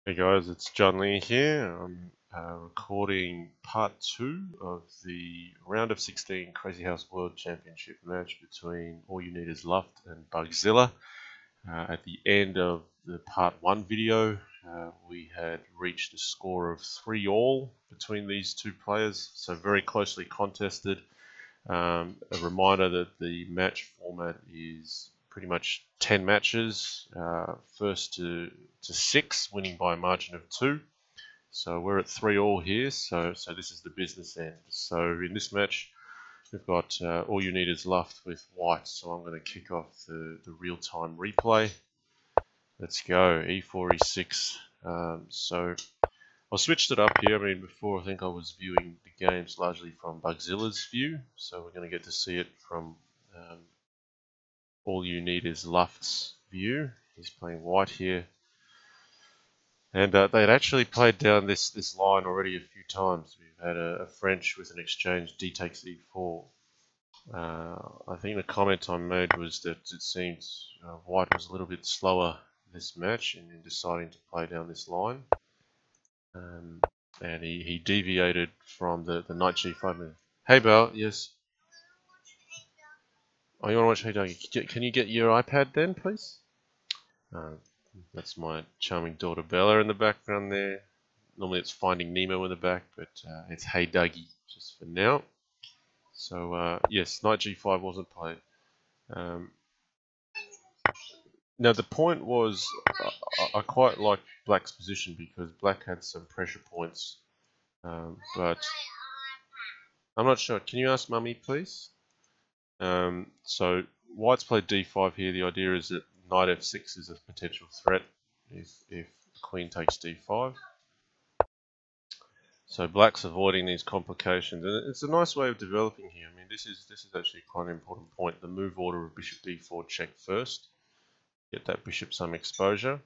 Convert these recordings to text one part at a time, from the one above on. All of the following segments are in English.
Hey guys, it's John Lee here. I'm recording part 2 of the round of 16 Crazy House World Championship match between All You Need Is Luft and Bugzilla. At the end of the part 1 video, we had reached a score of 3-all between these two players, so very closely contested. A reminder that the match format is pretty much 10 matches, first to 6, winning by a margin of 2. So we're at 3-all here, so this is the business end. So in this match, we've got All You Need Is Luft with white, so I'm going to kick off the real-time replay. Let's go, e4, e6. So I switched it up here. I mean, before I think I was viewing the games largely from Bugzilla's view, so we're going to get to see it from All You Need Is Luft's view. He's playing white here. And they'd actually played down this line already a few times. We've had a French with an exchange d takes e4. I think the comment I made was that it seems white was a little bit slower this match in deciding to play down this line. And he deviated from the knight g5 move. Hey Belle, yes. Oh, you want to watch Hey Doggy? Can you get your iPad then, please? That's my charming daughter Bella in the background there. Normally it's Finding Nemo in the back, but it's Hey Dougie just for now. So yes, knight g5 wasn't played. Now the point was, I quite liked Black's position because Black had some pressure points, but I'm not sure. Can you ask Mummy, please? So White's played d5 here. The idea is that knight f6 is a potential threat if the queen takes d5. So Black's avoiding these complications, and it's a nice way of developing here. I mean, this is actually quite an important point. The move order of bishop d4 check first, get that bishop some exposure,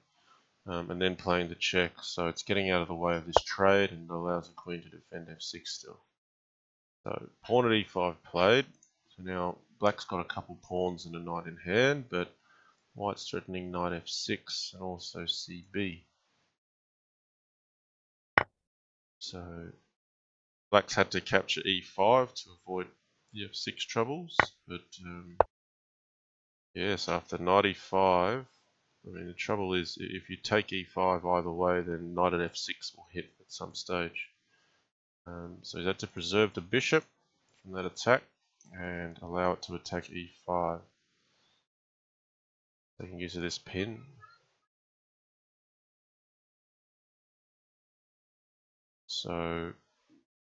and then playing the check. So it's getting out of the way of this trade and allows the queen to defend f6 still. So pawn at e5 played. So now Black's got a couple pawns and a knight in hand, but White's threatening knight f6 and also cb. So Black's had to capture e5 to avoid the f6 troubles, but yes, after knight e5, I mean the trouble is if you take e5 either way, then knight at f6 will hit at some stage. So he's had to preserve the bishop from that attack and allow it to attack e5. Taking use of this pin. So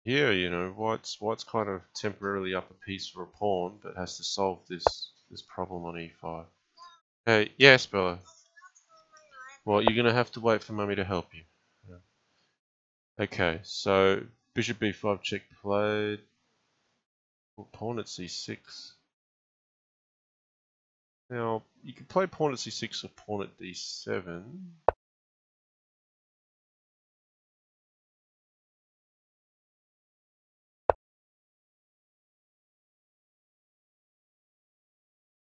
here, you know, White's kind of temporarily up a piece for a pawn, but has to solve this problem on e5. Hey, yes, Bella. Well, you're gonna have to wait for Mummy to help you. Okay, so bishop b5 check played. Pawn at c6. Now you can play pawn at c6 or pawn at d7.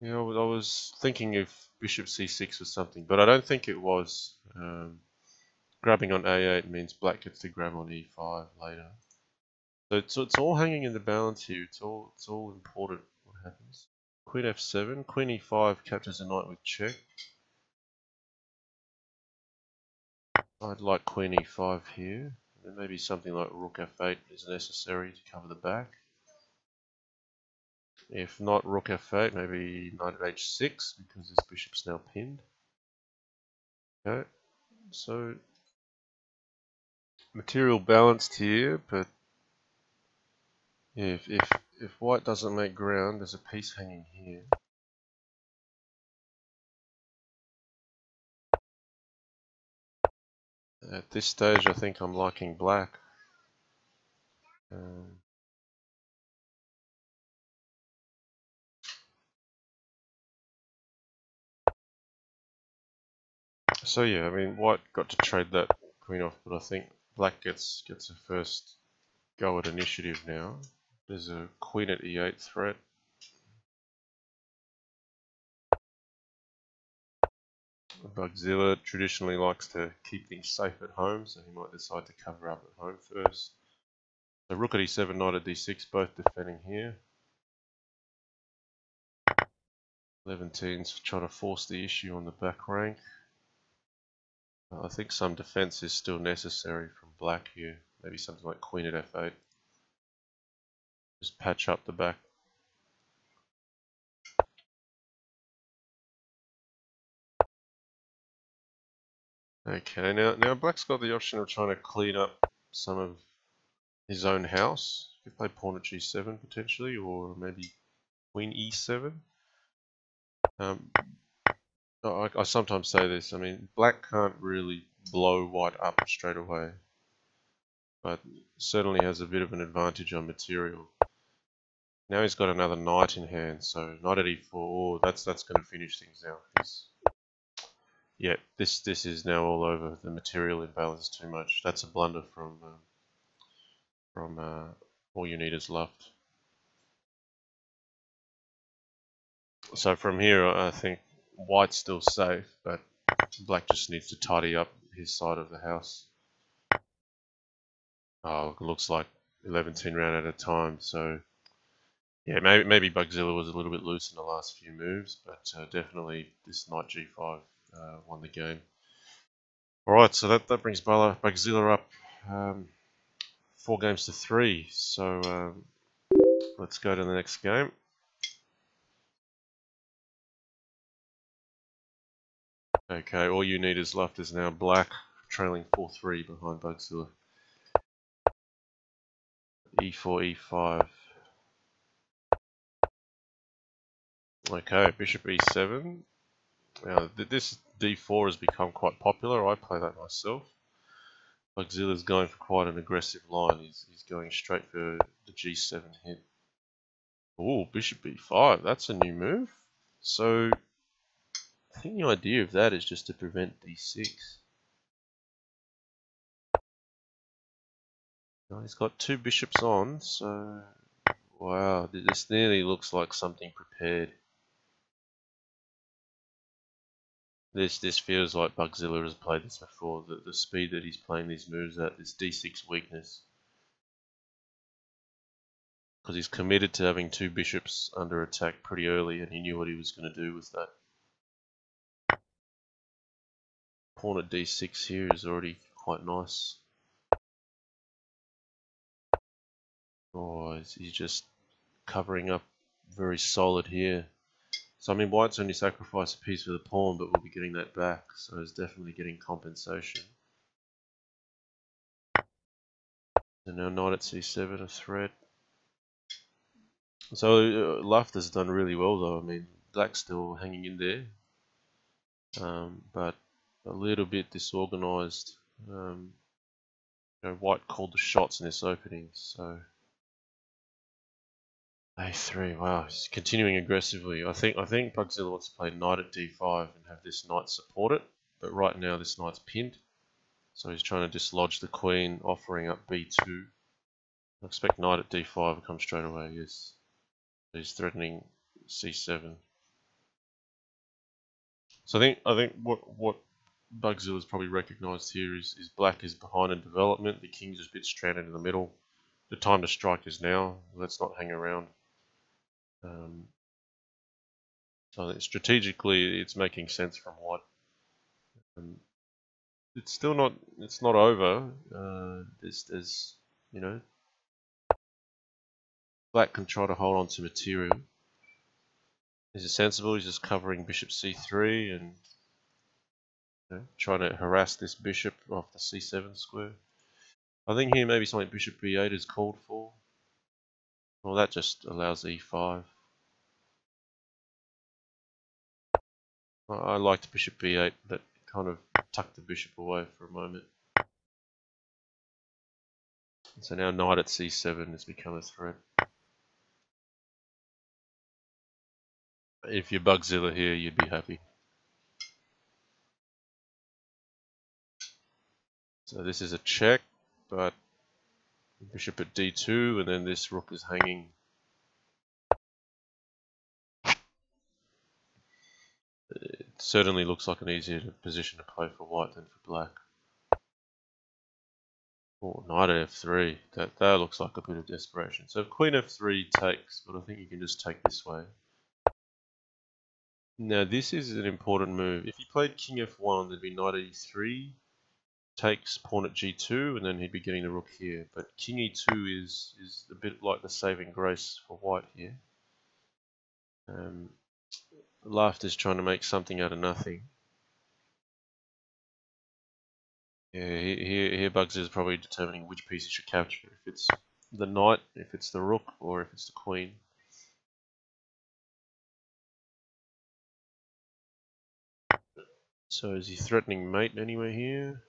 You know, I was thinking if bishop c6 was something, but I don't think it was. Grabbing on a8 means Black gets to grab on e5 later. So it's all hanging in the balance here. It's all important what happens. Queen f7, queen e5 captures a knight with check. I'd like queen e5 here. And maybe something like rook f8 is necessary to cover the back. If not rook f8, maybe knight at h6 because this bishop's now pinned. Okay, so material balanced here, but if White doesn't make ground, there's a piece hanging here. At this stage, I think I'm liking Black. So yeah, I mean, White got to trade that queen off, but I think Black gets a first go at initiative now. There's a queen at e8 threat. Bugzilla traditionally likes to keep things safe at home, so he might decide to cover up at home first. So rook at e7, knight at d6, both defending here. 11-10's trying to force the issue on the back rank. I think some defense is still necessary from black here. Maybe something like queen at f8. Just patch up the back. Okay, now black's got the option of trying to clean up some of his own house. He could play pawn at g7 potentially, or maybe queen e7. I sometimes say this, I mean, black can't really blow white up straight away, but certainly has a bit of an advantage on material. Now he's got another knight in hand, so knight at e4, oh, that's going to finish things now. Yeah, this is now all over. The material imbalance too much. That's a blunder from All You Need Is Luft. So from here, I think white's still safe, but black just needs to tidy up his side of the house. Oh, it looks like 11-10 round at a time. So yeah, maybe Bugzilla was a little bit loose in the last few moves, but definitely this knight g5 won the game. All right, so that brings Bugzilla up 4-3. So let's go to the next game. Okay, All You Need Is Luft is now black, trailing 4-3 behind Bugzilla. e4, e5. Okay, bishop e7. Now, this d4 has become quite popular. I play that myself. Bugzilla's going for quite an aggressive line. He's going straight for the g7 hit. Oh, bishop e5. That's a new move. So, I think the idea of that is just to prevent d6. Now, he's got two bishops on, so wow, this nearly looks like something prepared. This feels like Bugzilla has played this before. The speed that he's playing these moves at, this d6 weakness. Because he's committed to having two bishops under attack pretty early, and he knew what he was going to do with that. Pawn at d6 here is already quite nice. Oh, he's just covering up very solid here. So I mean, white's only sacrificed a piece for the pawn, but we'll be getting that back, so he's definitely getting compensation. And now knight at c7, a threat. So Luft has done really well though. I mean, black's still hanging in there, but a little bit disorganized. White called the shots in this opening, so a3. Wow, he's continuing aggressively. I think Bugzilla wants to play knight at d5 and have this knight support it, but right now this knight's pinned, so he's trying to dislodge the queen, offering up b2. I expect knight at d5 to come straight away. Yes, he's threatening c7. So I think what Bugzilla's probably recognised here is black is behind in development. The king's just a bit stranded in the middle. The time to strike is now. Let's not hang around. So I think strategically, it's making sense from white. It's still not. It's not over. There's you know, black can try to hold on to material. Is it sensible? He's just covering bishop c3 and trying to harass this bishop off the c7 square. I think here maybe something bishop b8 is called for. Well, that just allows e5. I liked bishop b8, but kind of tucked the bishop away for a moment. So now knight at c7 has become a threat. If you're Bugzilla here, you'd be happy. So this is a check, but bishop at d2, and then this rook is hanging. certainly looks like an easier position to play for white than for black. Oh, knight at f3. That looks like a bit of desperation. So if queen f3 takes, but I think you can just take this way. Now this is an important move. If he played king f1, there'd be knight at e3, takes pawn at g2, and then he'd be getting the rook here. But king e2 is a bit like the saving grace for white here. Luft is trying to make something out of nothing. Yeah, here Bugzilla is probably determining which piece he should capture. If it's the knight, if it's the rook, or if it's the queen. So is he threatening mate anywhere here?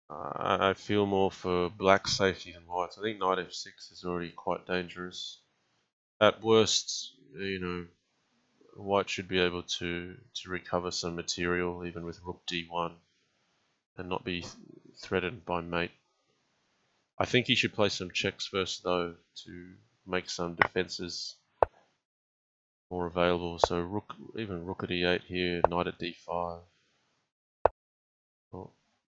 I feel more for black safety than white. I think knight f6 is already quite dangerous. At worst, you know, white should be able to recover some material even with rook d1 and not be threatened by mate. I think he should play some checks first though to make some defenses more available. So rook, even rook at e8 here, knight at d5. Well,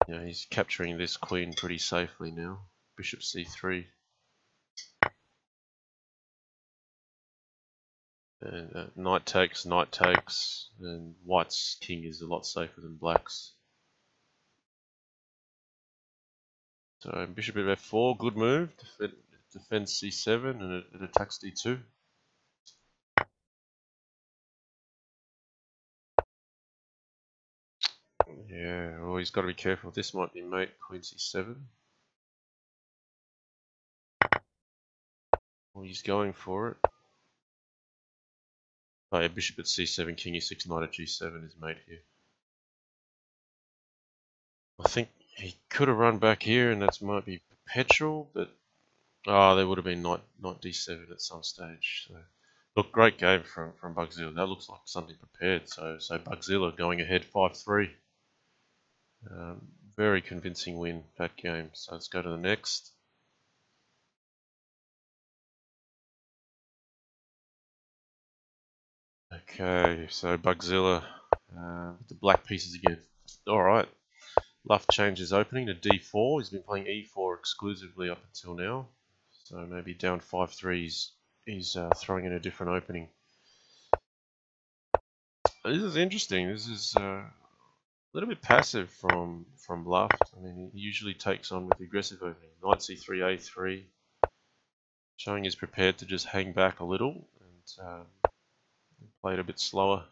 yeah, he's capturing this queen pretty safely now. Bishop c3. And knight takes, and white's king is a lot safer than black's. So bishop at f4, good move. Defends c7 and it attacks d2. Yeah, well, he's got to be careful. This might be mate, queen c7. Well, he's going for it. Oh yeah, bishop at c7, king e6, knight at g7 is mate here. I think he could have run back here and that might be perpetual, but there would have been knight d7 at some stage. So, look, great game from Bugzilla. That looks like something prepared. So Bugzilla going ahead 5-3. Very convincing win that game. So let's go to the next. Okay, so Bugzilla, the black pieces again. Alright, Luft changes opening to d4. He's been playing e4 exclusively up until now. So maybe down 5-3, he's throwing in a different opening. This is interesting. This is a little bit passive from Luft. I mean, he usually takes on with the aggressive opening. Knight c3, a3. Showing he's prepared to just hang back a little and play it a bit slower.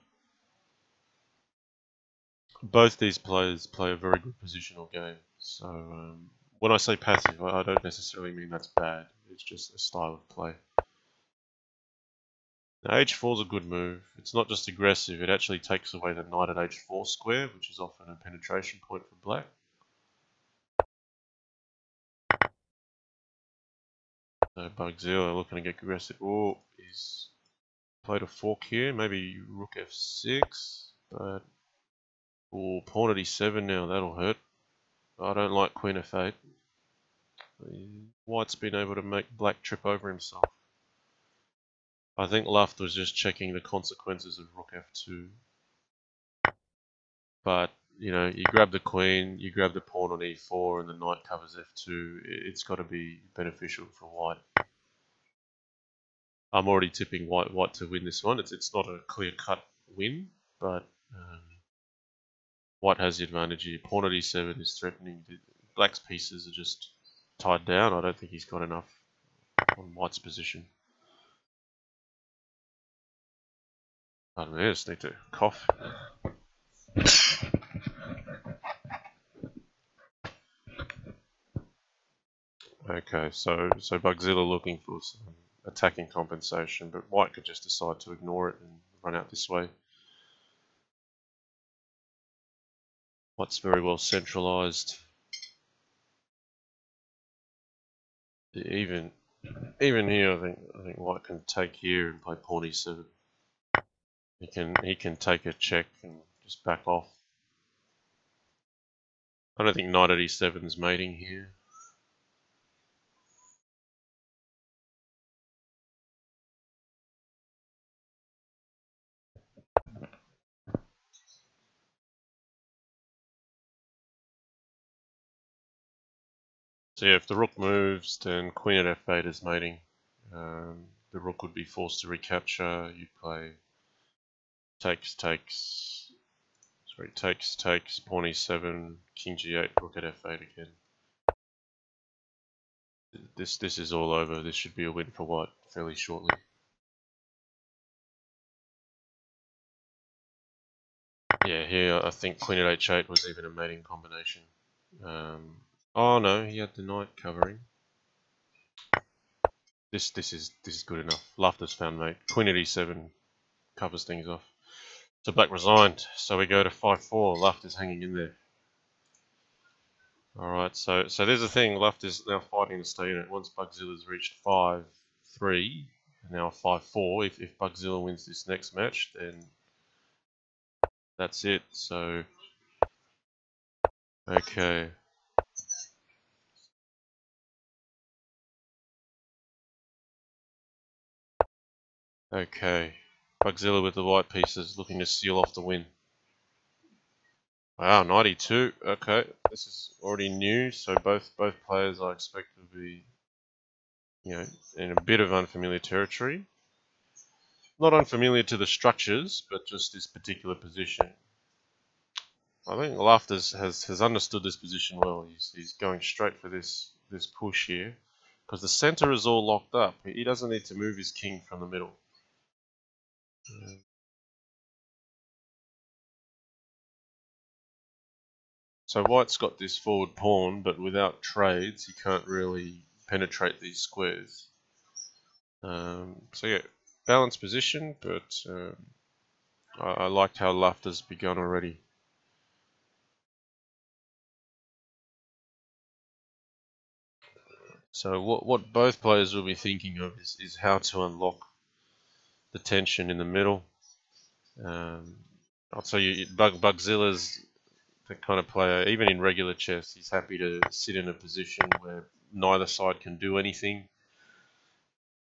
Both these players play a very good positional game. So when I say passive, I don't necessarily mean that's bad. It's just a style of play. Now h4 is a good move. It's not just aggressive, it actually takes away the knight at h4 square, which is often a penetration point for black. So Bugzilla looking to get aggressive. Oh, he's played a fork here, maybe rook f6, but oh, pawn at e7 now, that'll hurt. I don't like queen f8. White's been able to make black trip over himself. I think Luft was just checking the consequences of rook f2. But, you know, you grab the queen, you grab the pawn on e4, and the knight covers f2. It's got to be beneficial for white. I'm already tipping white to win this one. It's not a clear-cut win, but white has the advantage here. Pawn at e7 is threatening. Black's pieces are just tied down. I don't think he's got enough on white's position. Pardon me, I just need to cough. Okay, so Bugzilla looking for some attacking compensation, but white could just decide to ignore it and run out this way. White's very well centralized. Even here, I think white can take here and play pawn e7. He can take a check and just back off. I don't think knight at e7 is mating here. So yeah, if the rook moves, then queen at f8 is mating. The rook would be forced to recapture. You play takes, pawn e7, king g8, rook at f8 again. This is all over. This should be a win for white fairly shortly. Yeah, here I think queen at h8 was even a mating combination. Oh no, he had the knight covering. This is good enough. Luft has found mate. Queen at e7 covers things off. So black resigned. So we go to 5-4. Luft is hanging in there. All right. So there's the thing. Luft is now fighting to stay in it. Once Bugzilla's reached 5-3, now 5-4. If Bugzilla wins this next match, then that's it. So okay. Okay. Bugzilla with the white pieces looking to seal off the win. Wow, 92. Okay, this is already new, so both players I expect to be, in a bit of unfamiliar territory. Not unfamiliar to the structures, but just this particular position. I think Luft has understood this position well. He's going straight for this push here, because the center is all locked up. He doesn't need to move his king from the middle. So white's got this forward pawn, but without trades, he can't really penetrate these squares. So yeah, balanced position, but I liked how Luft has begun already. So what both players will be thinking of is how to unlock the tension in the middle. I'll tell you, Bugzilla's the kind of player, even in regular chess, he's happy to sit in a position where neither side can do anything,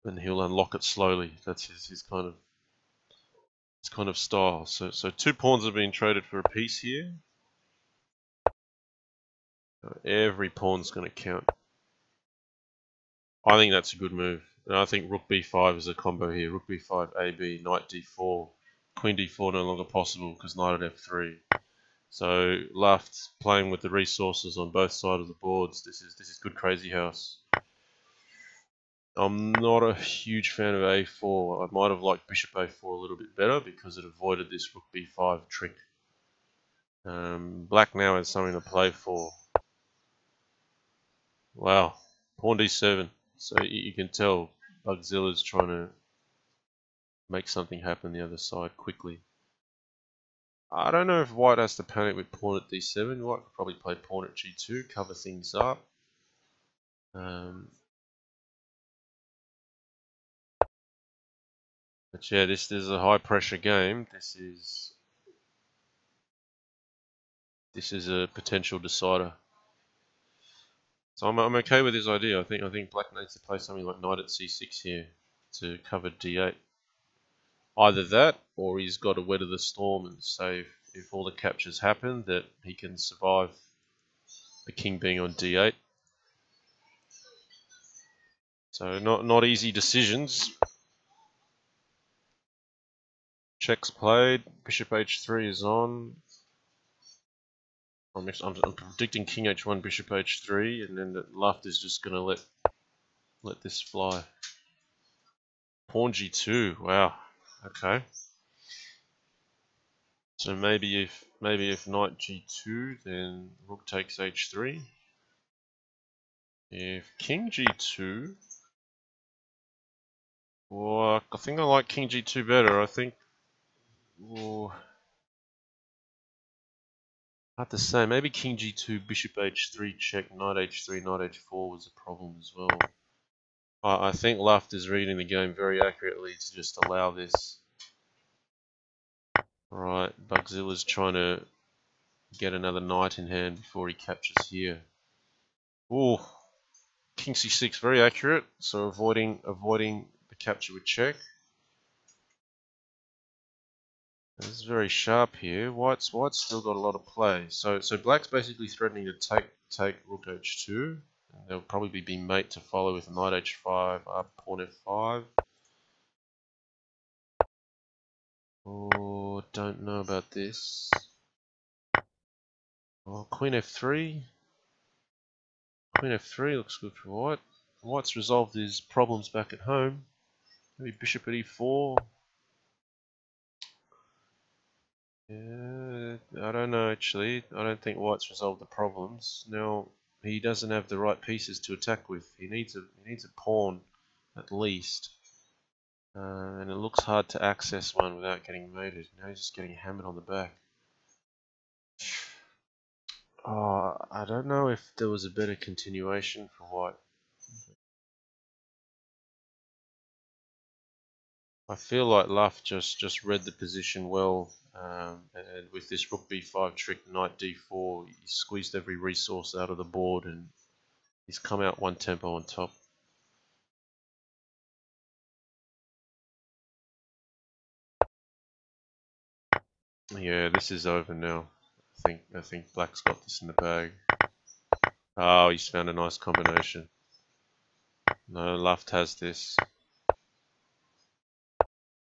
and he'll unlock it slowly. That's his kind of style. So 2 pawns have been traded for a piece here. Every pawn's going to count. I think that's a good move. And I think rook b5 is a combo here. Rook b5, ab, knight d4. Queen d4 no longer possible because knight at f3. So Luft playing with the resources on both sides of the boards. This is good crazy house. I'm not a huge fan of a4. I might have liked bishop a4 a little bit better because it avoided this rook b5 trick. Black now has something to play for. Wow, pawn d7. So you can tell Bugzilla's trying to make something happen the other side quickly. I don't know if white has to panic with pawn at d7. White could probably play pawn at g2, cover things up. But yeah, this is a high pressure game. This is a potential decider. So I'm okay with this idea. I think black needs to play something like knight at c6 here to cover d8. Either that, or he's got to weather the storm and say if all the captures happen that he can survive the king being on d8. So not easy decisions. Checks played. Bishop h3 is on. I'm predicting king h1, bishop h3, and then the Luft is just going to let this fly. Pawn g2. Wow. Okay. So maybe if knight g2, then rook takes h3. If king g2, well, I think I like king g2 better. I think, hard to say. Maybe king g2, bishop h3 check, knight h3, knight h4 was a problem as well. I think Luft is reading the game very accurately to just allow this. Right, Bugzilla's trying to get another knight in hand before he captures here. Ooh, king c6, very accurate. So avoiding the capture with check. This is very sharp here. White's still got a lot of play. So black's basically threatening to take rook h2, and There'll probably be mate to follow with knight h5 up pawn f5. Oh, don't know about this. Oh, queen f3. Queen f3 looks good for white. White's resolved his problems back at home. Maybe bishop at e4. Yeah, I don't know actually. I don't think white's resolved the problems. Now, he doesn't have the right pieces to attack with. He needs a pawn at least. And it looks hard to access one without getting mated. Now he's just getting hammered on the back. Oh, I don't know if there was a better continuation for white. I feel like Luft just read the position well, and with this rook b5 trick, knight d4, he squeezed every resource out of the board, and he's come out one tempo on top. Yeah, this is over now. I think Black's got this in the bag. Oh, he's found a nice combination. No, Luft has this.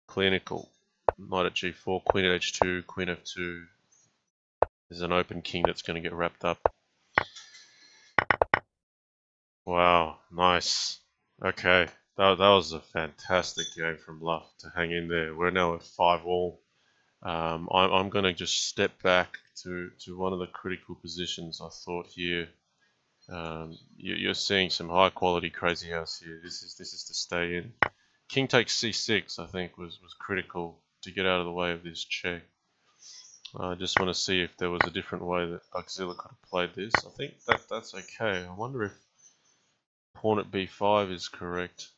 Clinical. Knight at g4, queen at h2, queen f2. There's an open king that's going to get wrapped up. Wow, nice. Okay, that was a fantastic game from Luft to hang in there. We're now at 5-all. I'm going to just step back to one of the critical positions I thought here. You're seeing some high quality crazy house here. This is to stay in. King takes c6, I think, was critical to get out of the way of this check. I just want to see if there was a different way that Bugzilla could have played this. I think that's okay. I wonder if pawn at b5 is correct.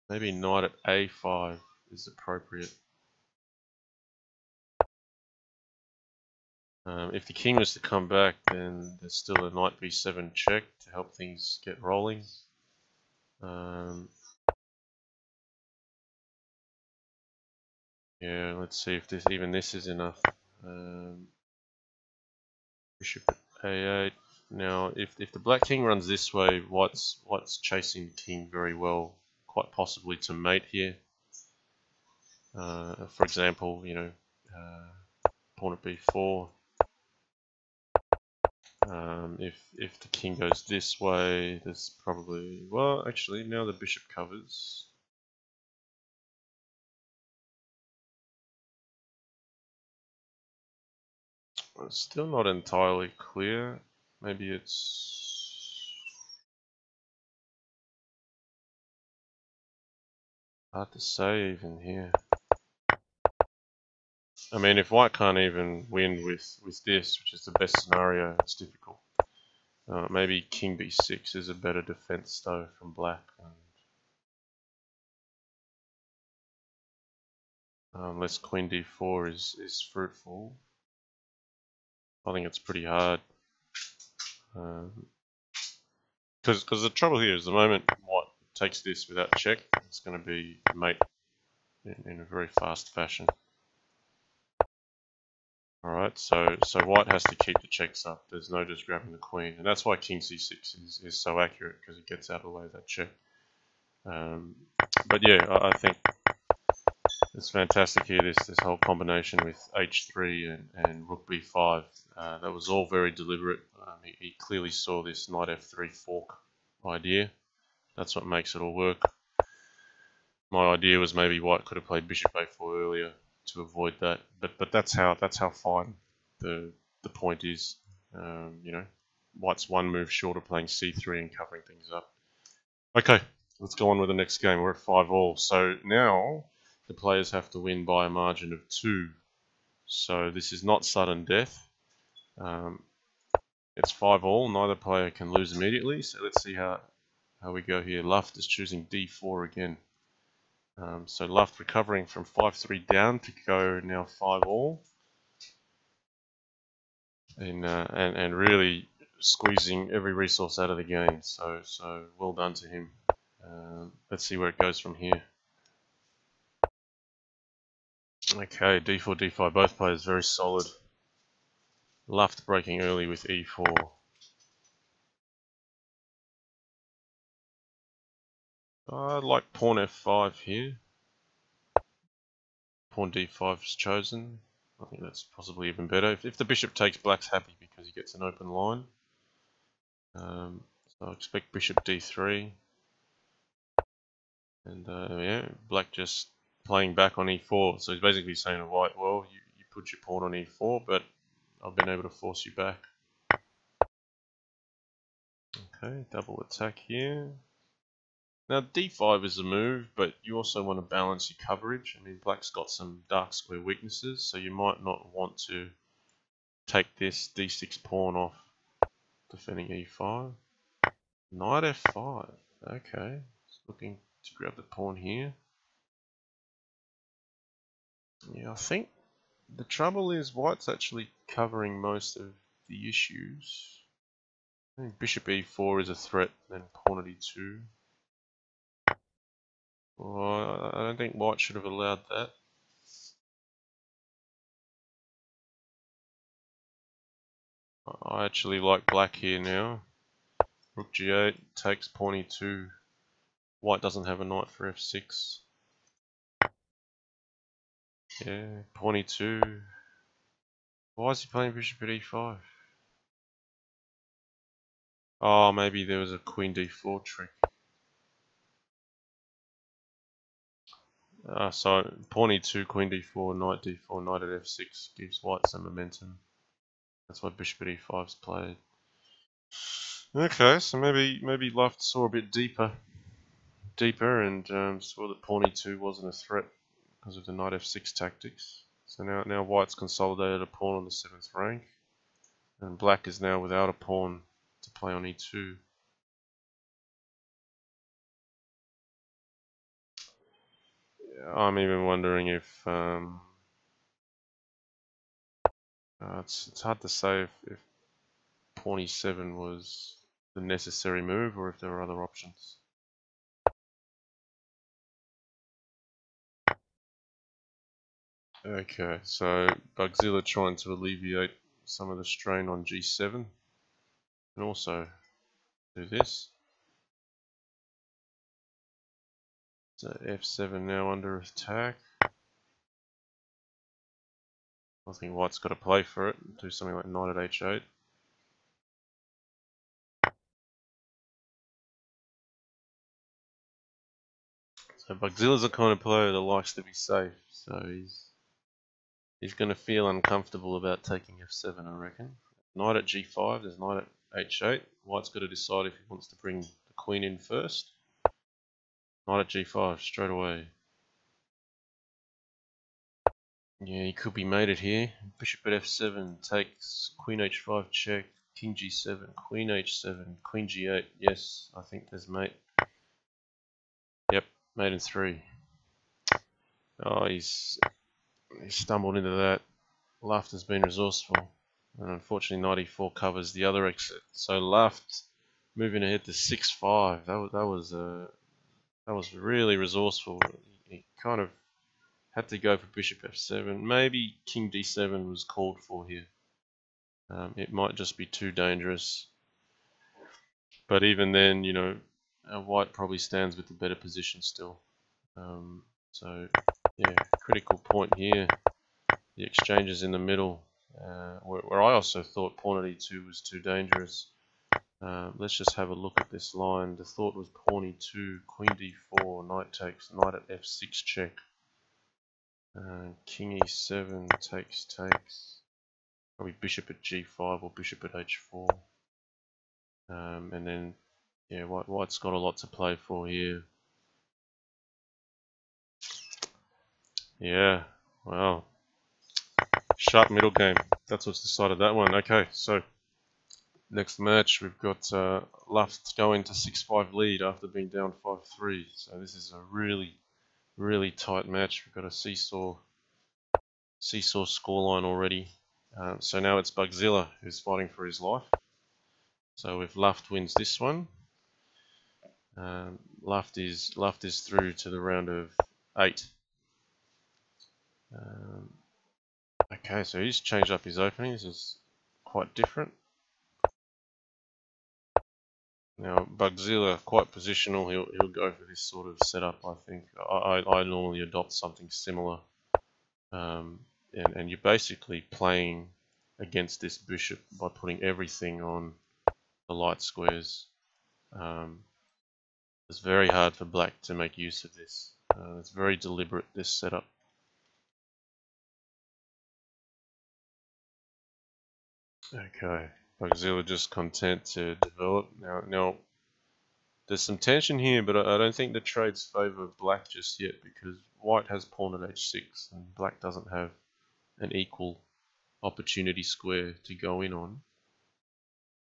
Maybe knight at a5 is appropriate. If the king was to come back, then there's still a knight b7 check to help things get rolling. Yeah, let's see if even this is enough. Bishop at a8. Now, if the black king runs this way, white's chasing the king very well, quite possibly to mate here. For example, pawn at b4. If the king goes this way, there's probably, well, actually, now the bishop covers. It's still not entirely clear. Maybe it's hard to say even here. I mean, if white can't even win with this, which is the best scenario, it's difficult. Maybe king b6 is a better defense though from black. Unless queen d4 is fruitful. I think it's pretty hard. Because the trouble here is the moment white takes this without check, it's going to be mate in a very fast fashion. Alright, so white has to keep the checks up. There's no just grabbing the queen. And that's why king c6 is so accurate, because it gets out of the way of that check. But yeah, I think it's fantastic here, this whole combination with h3 and rook b5. That was all very deliberate. He clearly saw this knight f3 fork idea. That's what makes it all work. My idea was maybe white could have played bishop a4 earlier to avoid that, but that's how fine the point is. White's one move short of playing c3 and covering things up. Okay, let's go on with the next game. We're at 5-all. So now the players have to win by a margin of 2. So this is not sudden death. It's 5-all. Neither player can lose immediately. So let's see how we go here. Luft is choosing d4 again. So Luft recovering from 5-3 down to go now 5-all. And really squeezing every resource out of the game. So well done to him. Let's see where it goes from here. Okay, d4, d5, both players very solid. Luft breaking early with e4. I like pawn f5 here. Pawn d5 is chosen. I think that's possibly even better. If the bishop takes, black's happy because he gets an open line. So I expect bishop d3. And yeah, black just playing back on e4. So he's basically saying to white, well, you put your pawn on e4, but I've been able to force you back. Okay, double attack here. Now d5 is a move, but you also want to balance your coverage. I mean, black's got some dark square weaknesses, so you might not want to take this d6 pawn off defending e5. Knight f5. Okay, just looking to grab the pawn here. Yeah, I think the trouble is white's actually covering most of the issues. I think bishop e4 is a threat, then pawn at e2. Well, I don't think white should have allowed that. I actually like black here now. Rook g8 takes pawn e2. White doesn't have a knight for f6. Yeah, pawn e2. Why is he playing bishop at e5? Oh, maybe there was a queen d4 trick. So pawn e2, queen d4, knight d4, knight at f6 gives white some momentum. That's why bishop at e5 is played. Okay, so maybe Luft saw a bit deeper, and saw that pawn e2 wasn't a threat because of the knight f6 tactics. So now white's consolidated a pawn on the 7th rank, and black is now without a pawn to play on e2. I'm even wondering if it's hard to say if pawn e7 was the necessary move or if there were other options. Okay, so Bugzilla trying to alleviate some of the strain on g7 and also do this. So f7 now under attack. I think white's got to play for it, do something like knight at h8. So Bugzilla's the kind of player that likes to be safe, so he's going to feel uncomfortable about taking f7, I reckon. Knight at g5, there's knight at h8. White's got to decide if he wants to bring the queen in first. Knight at g5 straight away. Yeah, he could be mated here. Bishop at f7 takes queen h5 check, king g7, queen h7, queen g8. Yes, I think there's mate. Yep, mate in 3. Oh, he's stumbled into that. Luft has been resourceful, and unfortunately knight e4 covers the other exit. So Luft moving ahead to 6-5. That was really resourceful. He kind of had to go for bishop f7. Maybe king d7 was called for here. It might just be too dangerous. But even then, you know, white probably stands with the better position still. So, yeah, critical point here. The exchanges in the middle, where I also thought pawn at e2 was too dangerous. Let's just have a look at this line. The thought was pawn e2, queen d4, knight takes, knight at f6 check. King e7 takes. Probably bishop at g5 or bishop at h4. And then, yeah, white's got a lot to play for here. Yeah, wow. Sharp middle game. That's what's decided that one. Okay, so next match we've got Luft going to 6-5 lead after being down 5-3. So this is a really tight match. We've got a seesaw scoreline already. So now it's Bugzilla who's fighting for his life. So if Luft wins this one, Luft is through to the round of 8. Okay, so he's changed up his opening. This is quite different. Now Bugzilla, quite positional, he'll go for this sort of setup, I think. I normally adopt something similar. And you're basically playing against this bishop by putting everything on the light squares. It's very hard for black to make use of this. It's very deliberate, this setup. Okay, Bugzilla just content to develop. Now, there's some tension here, but I don't think the trades favour black just yet because white has pawn at h6 and black doesn't have an equal opportunity square to go in on.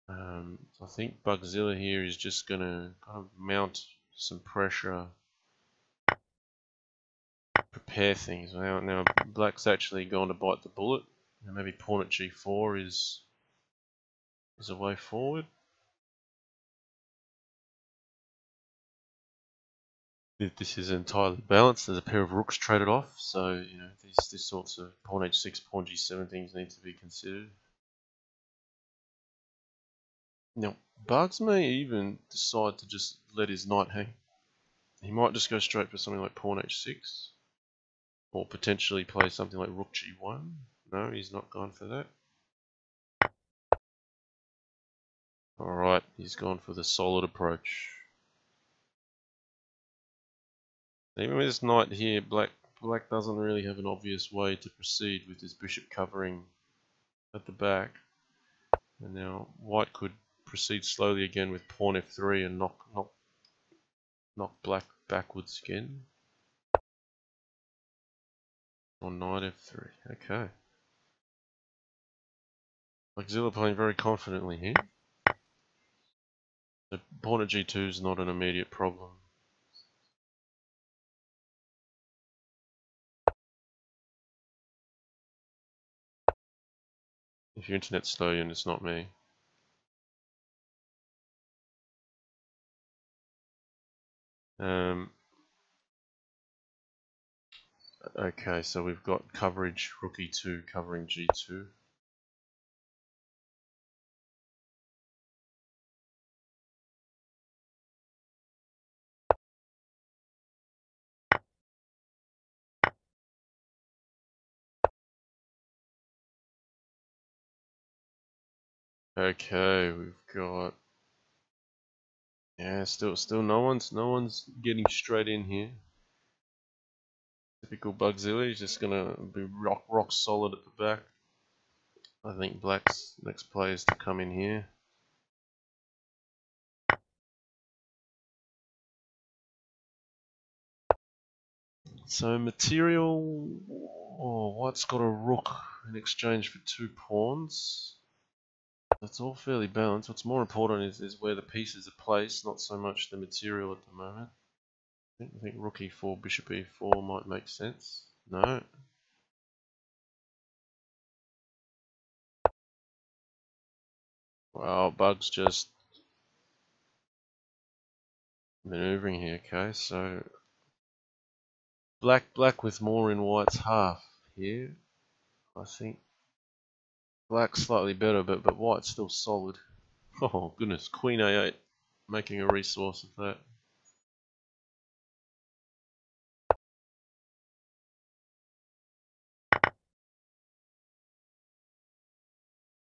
So I think Bugzilla here is just going to kind of mount some pressure, prepare things. Now black's actually going to bite the bullet. And maybe pawn at g4 is a way forward. This is entirely balanced. There's a pair of rooks traded off, so you know these sorts of pawn h6, pawn g7 things need to be considered. Now, Bugs may even decide to just let his knight hang. He might just go straight for something like pawn h6, or potentially play something like rook g1. No, he's not gone for that. Alright, he's gone for the solid approach. Even with this knight here, black doesn't really have an obvious way to proceed with his bishop covering at the back. And now white could proceed slowly again with pawn f3 and knock black backwards again. Or knight f3. Okay. Bugzilla playing very confidently here. The pawn at g2 is not an immediate problem. If your internet's slow and it's not me. Okay, so we've got coverage, rook e2 covering g2. Okay, we've got still no one's getting straight in here. Typical Bugzilla, he's just gonna be rock solid at the back. I think black's next play is to come in here. So material, white's got a rook in exchange for 2 pawns. That's all fairly balanced. What's more important is where the pieces are placed, not so much the material at the moment. I think rook e4, bishop e4 might make sense. No. Wow, Bug's just maneuvering here. Okay, so black with more in white's half here. I think black's slightly better, but white's still solid. Oh goodness, queen a8, making a resource of that.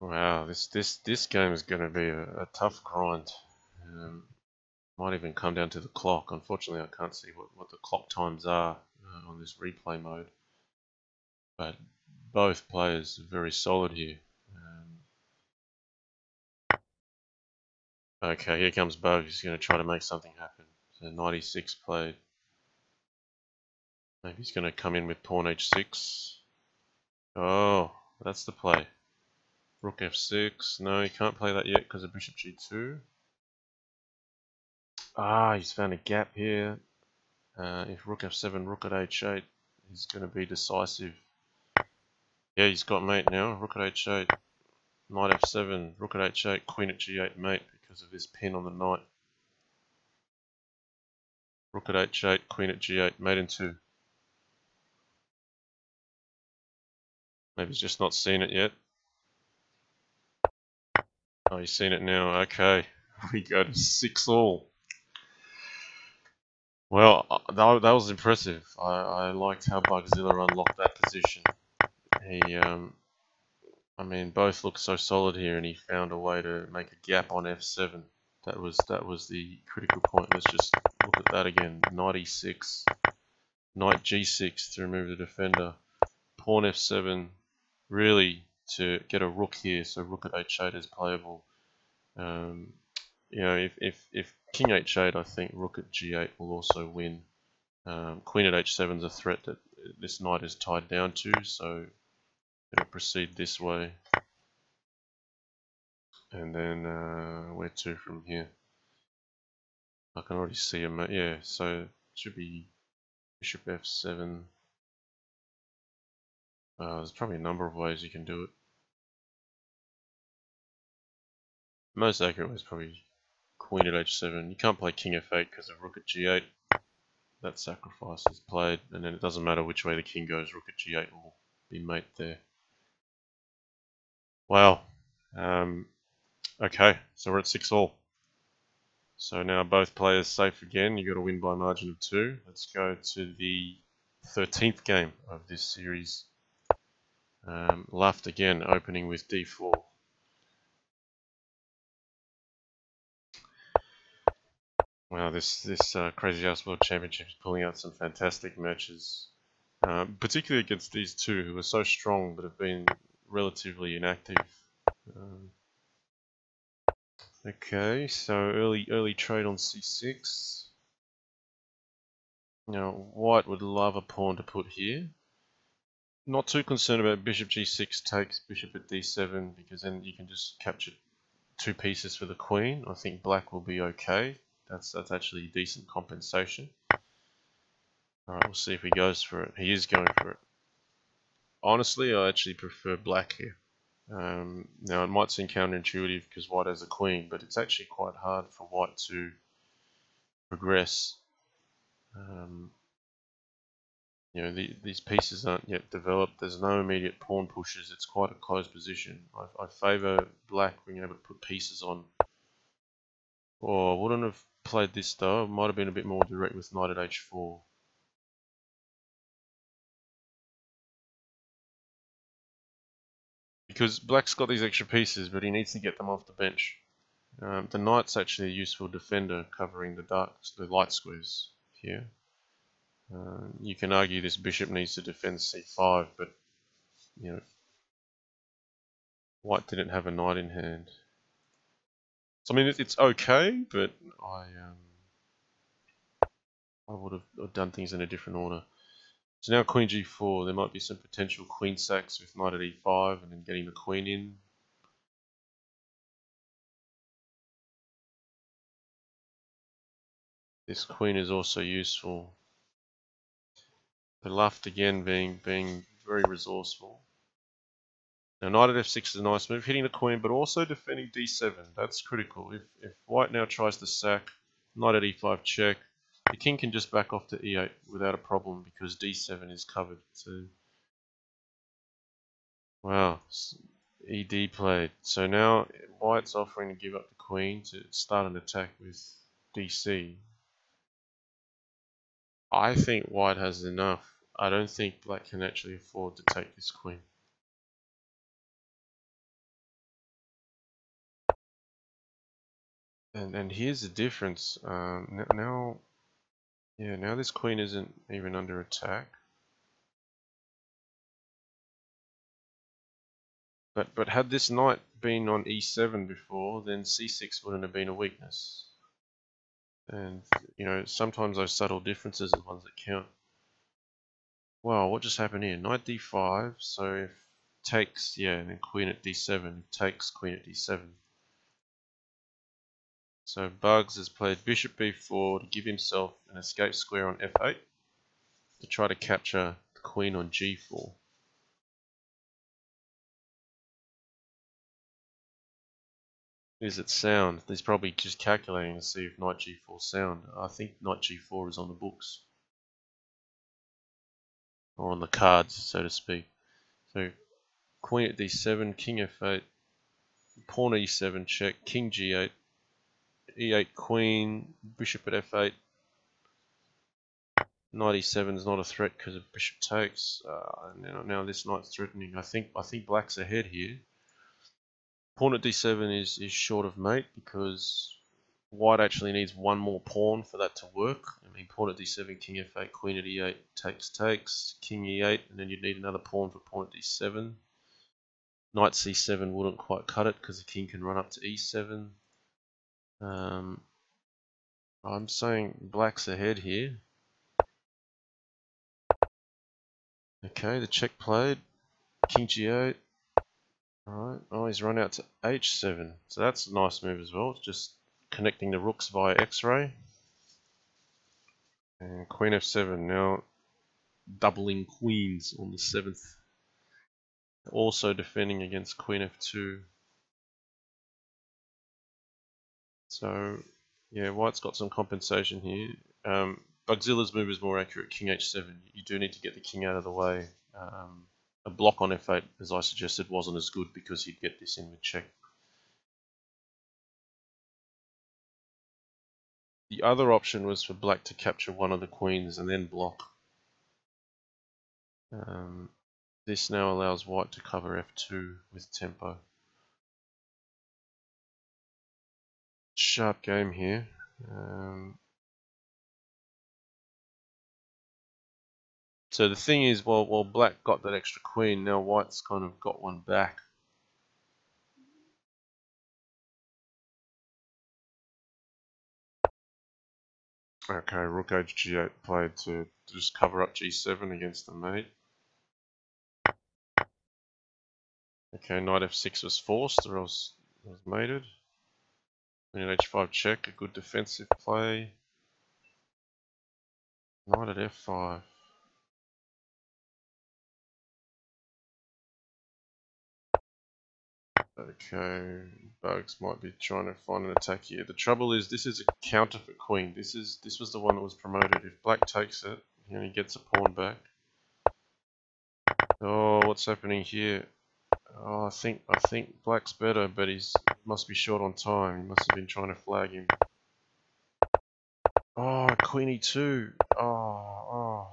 Wow, this game is going to be a tough grind. Might even come down to the clock. Unfortunately, I can't see what the clock times are on this replay mode. But both players are very solid here. Okay, here comes Bug. He's going to try to make something happen. So 96 played. Maybe he's going to come in with pawn h6. Oh, that's the play. Rook f6. No, he can't play that yet because of bishop g2. Ah, he's found a gap here. If rook f7, rook at h8 is going to be decisive. Yeah, he's got mate now. Rook at h8, knight f7, rook at h8, queen at g8 mate because of this pin on the knight. Rook at h8, queen at g8, mate in 2. Maybe he's just not seen it yet. Oh, he's seen it now. Okay. we go to 6-all. Well, that was impressive. I liked how Bugzilla unlocked that position. He, I mean, both look so solid here, and he found a way to make a gap on f7. That was the critical point. Let's just look at that again. Knight e6, knight g6 to remove the defender. Pawn f7, really to get a rook here. So rook at h8 is playable. You know, if king h8, I think rook at g8 will also win. Queen at h7 is a threat that this knight is tied down to, so it'll proceed this way. And then where to from here? I can already see him. Yeah, so it should be bishop f7. There's probably a number of ways you can do it. Most accurate way is probably queen at h7. You can't play king f8 because of rook at g8. That sacrifice is played, and then it doesn't matter which way the king goes, rook at g8 will be mate there. Wow. Okay, so we're at 6-all. So now both players safe again. You got to win by a margin of 2. Let's go to the 13th game of this series. Luft again, opening with d4. Wow, this Crazy House World Championship is pulling out some fantastic matches, particularly against these two who are so strong but have been relatively inactive. Okay, so early trade on c6. Now white would love a pawn to put here. Not too concerned about bishop g6 takes bishop at d7 because then you can just capture 2 pieces for the queen. I think black will be okay. That's actually decent compensation. Alright, we'll see if he goes for it. He is going for it. Honestly, I actually prefer black here. Now it might seem counterintuitive because white has a queen, but it's actually quite hard for white to progress. You know, these pieces aren't yet developed. There's no immediate pawn pushes. It's quite a close position. I favour black being able to put pieces on. Oh, I wouldn't have played this though. It might have been a bit more direct with knight at h4. Because black's got these extra pieces, but he needs to get them off the bench. The knight's actually a useful defender, covering the light squares here. You can argue this bishop needs to defend c5, but you know, white didn't have a knight in hand. So I mean, it's okay, but I would have done things in a different order. So now queen g4, there might be some potential queen sacks with knight at e5 and then getting the queen in. This queen is also useful. The Luft again being very resourceful. Now knight at f6 is a nice move, hitting the queen, but also defending d7. That's critical. If white now tries to sack, knight at e5 check, the king can just back off to e8 without a problem because d7 is covered. So, wow, ed played. So now white's offering to give up the queen to start an attack with dc. I think white has enough. I don't think black can actually afford to take this queen. And here's the difference. Now this queen isn't even under attack. But had this knight been on e7 before, then c6 wouldn't have been a weakness. And you know, sometimes those subtle differences are the ones that count. Wow, what just happened here? Knight d5. So if takes, yeah, and then queen at d7. If takes, queen at d7. So Bugs has played bishop b4 to give himself an escape square on f8 to try to capture the queen on g4. Is it sound? He's probably just calculating to see if knight g4 sound. I think knight g4 is on the books. Or on the cards, so to speak. So queen at d7, king f8, pawn e7 check, king g8. e8 queen, bishop at f8. Knight e7 is not a threat because of bishop takes. Now this knight's threatening. I think black's ahead here. Pawn at d7 is short of mate because white actually needs one more pawn for that to work. I mean, pawn at d7, king f8, queen at e8, takes, king e8, and then you'd need another pawn for pawn at d7. Knight c7 wouldn't quite cut it because the king can run up to e7. I'm saying black's ahead here. Okay, the check played. King g8. Alright, oh, he's run out to h7. So that's a nice move as well. It's just connecting the rooks via x-ray. And queen f7, now doubling queens on the 7th. Also defending against queen f2. So, yeah, white's got some compensation here. Bugzilla's move is more accurate, king h7. You do need to get the king out of the way. A block on f8, as I suggested, wasn't as good because he'd get this in with check. The other option was for black to capture one of the queens and then block. This now allows white to cover f2 with tempo. Sharp game here. So the thing is, while black got that extra queen, now white's kind of got one back. Okay, rook h8 played to just cover up g7 against the mate. Okay, knight f6 was forced, or else it was mated. Queen at h5 check, a good defensive play. Knight at f5. Okay, Bugs might be trying to find an attack here. The trouble is, this is a counterfeit queen. This was the one that was promoted. If black takes it, he only gets a pawn back. Oh, what's happening here? Oh, I think black's better, but he must be short on time. He must have been trying to flag him. Oh, queen e2. Oh.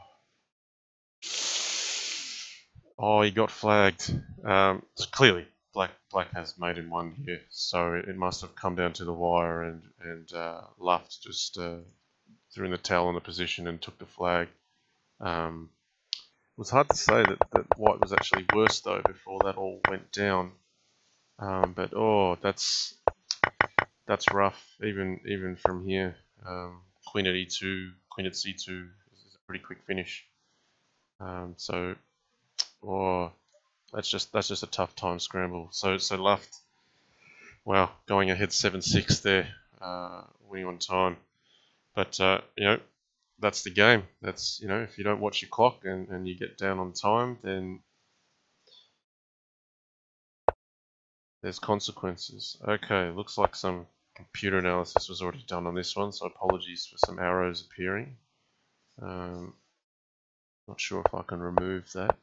Oh, he got flagged. So clearly, black has mate in one here, so it must have come down to the wire, and Luft just threw in the towel on the position and took the flag. It was hard to say that white was actually worse though before that all went down. But oh, that's rough. Even from here, queen at e2, queen at c2 is a pretty quick finish. So, oh. That's just a tough time scramble. So Luft, wow, going ahead 7-6 there, winning on time. But that's the game. That's if you don't watch your clock and you get down on time, then there's consequences. Okay, looks like some computer analysis was already done on this one, so apologies for some arrows appearing. Not sure if I can remove that.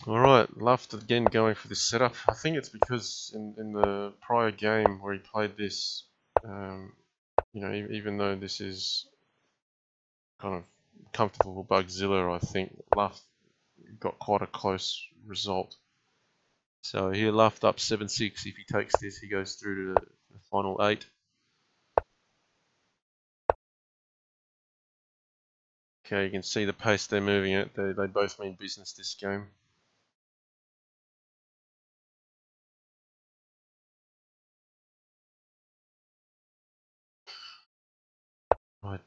Alright, Luft again going for this setup. I think it's because in the prior game where he played this, even though this is kind of comfortable for Bugzilla, I think Luft got quite a close result. So here Luft up 7-6. If he takes this, he goes through to the final 8. Okay, you can see the pace they're moving at. They both mean business this game. Right.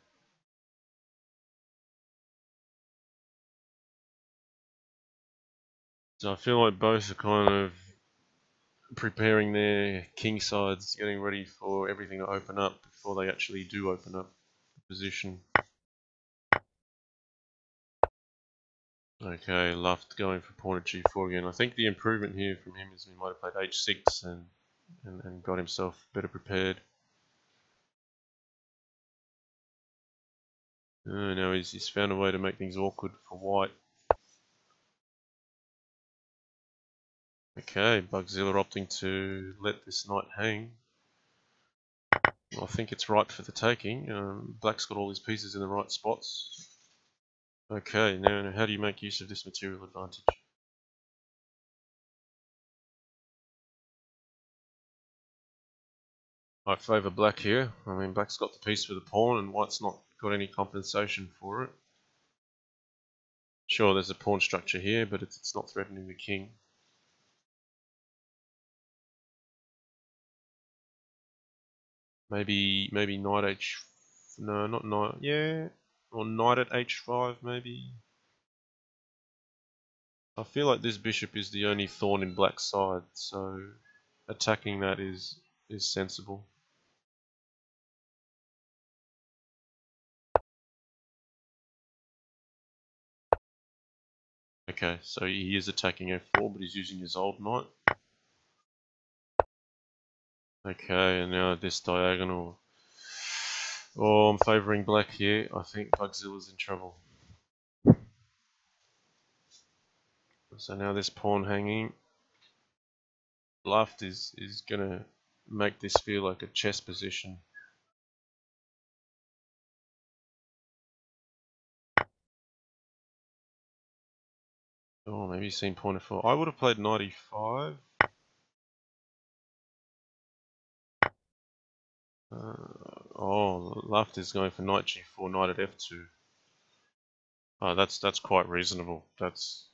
So I feel like both are kind of preparing their king sides, getting ready for everything to open up before they actually do open up the position. Okay, Luft going for pawn at g4 again. I think the improvement here from him is he might have played h6 and got himself better prepared. Now he's found a way to make things awkward for white. Okay, Bugzilla opting to let this knight hang. I think it's ripe for the taking. Black's got all his pieces in the right spots. Okay, now how do you make use of this material advantage? I favour black here. I mean, black's got the piece for the pawn and white's not got any compensation for it. Sure, there's a pawn structure here, but it's not threatening the king. Maybe knight h... No, not knight... Yeah, or knight at h5 maybe. I feel like this bishop is the only thorn in black's side, so attacking that is sensible. Okay, so he is attacking f4, but he's using his old knight. Okay, and now this diagonal. Oh, I'm favouring black here. I think Bugzilla's in trouble. So now this pawn hanging. Luft is gonna make this feel like a chess position. Oh, maybe he's seen pawn f4. I would have played knight e5. Oh, Luft is going for knight g4, knight at f2. Oh, that's quite reasonable. There's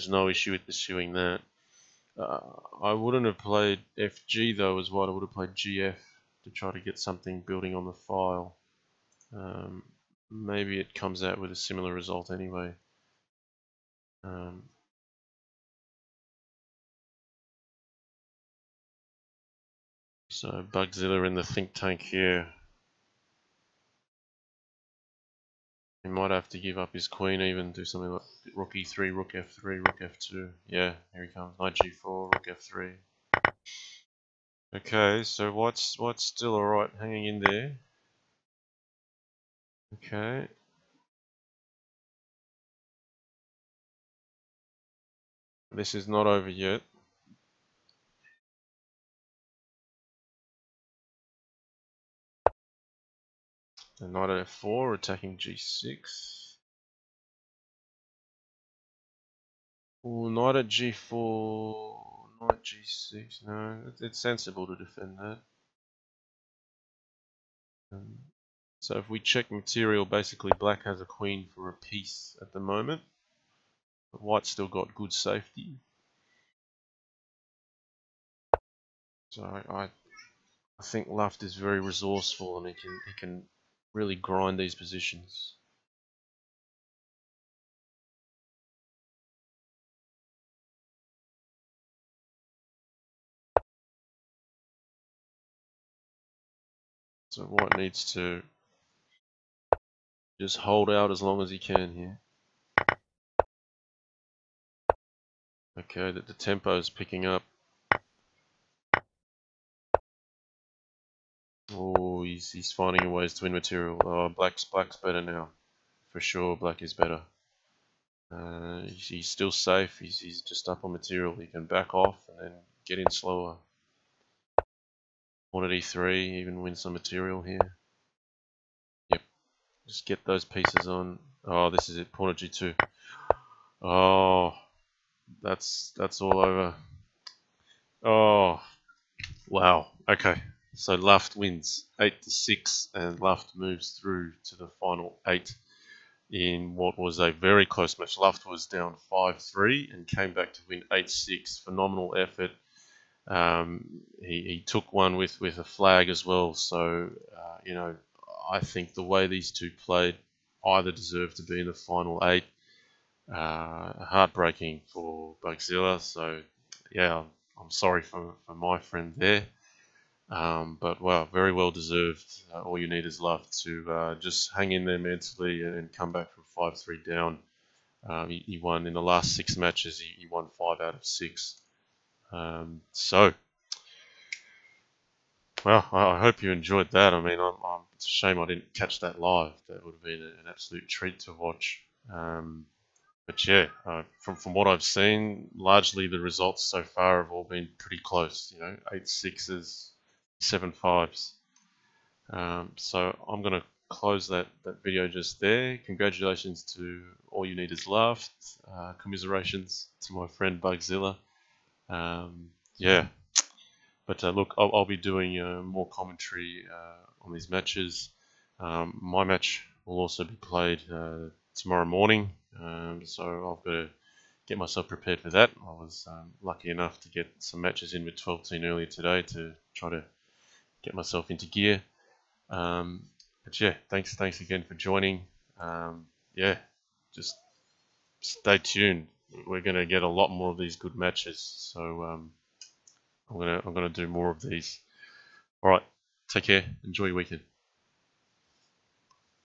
no issue with pursuing that. I wouldn't have played fg though as well. I would have played gf to try to get something building on the file. Maybe it comes out with a similar result anyway. So Bugzilla in the think tank here. He might have to give up his queen even, do something like rook e3, rook f3, rook f2. Yeah, here he comes. Knight g4, rook f3. Okay, so white's still alright, hanging in there. Okay. This is not over yet. And knight at f4, attacking g6. Ooh, knight at g4, knight g6. No, it's sensible to defend that. So if we check material, basically black has a queen for a piece at the moment. But white's still got good safety. So I think Luft is very resourceful and he can really grind these positions. So white needs to just hold out as long as he can here. Okay, that the tempo is picking up. Oh, he's finding ways to win material. Oh, black's better now, for sure. Black is better. He's still safe. He's just up on material. He can back off and then get in slower. Pawn at e3, even win some material here. Yep, just get those pieces on. Oh, this is it. Pawn at g2. Oh, that's all over. Oh, wow. Okay, so Luft wins 8-6, and Luft moves through to the final 8 in what was a very close match. Luft was down 5-3 and came back to win 8-6. Phenomenal effort. He took one with a flag as well. So you know, I think the way these two played, either deserve to be in the final 8. Heartbreaking for Bugzilla. So yeah, I'm sorry for my friend there. But wow, very well deserved. All you need is love to just hang in there mentally and come back from 5-3 down. He won in the last 6 matches. He won 5 out of 6. So, well, I hope you enjoyed that. I mean, it's a shame I didn't catch that live. That would have been an absolute treat to watch. But yeah, from what I've seen, largely the results so far have all been pretty close. 8 6s, 7 5s. So I'm gonna close that video just there. Congratulations to All You Need Is Luft. Commiserations to my friend Bugzilla. Yeah, but look, I'll be doing more commentary on these matches. My match will also be played tomorrow morning, so I've got to get myself prepared for that. I was lucky enough to get some matches in with 12-team earlier today to try to get myself into gear. But yeah, thanks again for joining. Yeah, just stay tuned. We're gonna get a lot more of these good matches, so I'm gonna do more of these. All right, take care. Enjoy your weekend.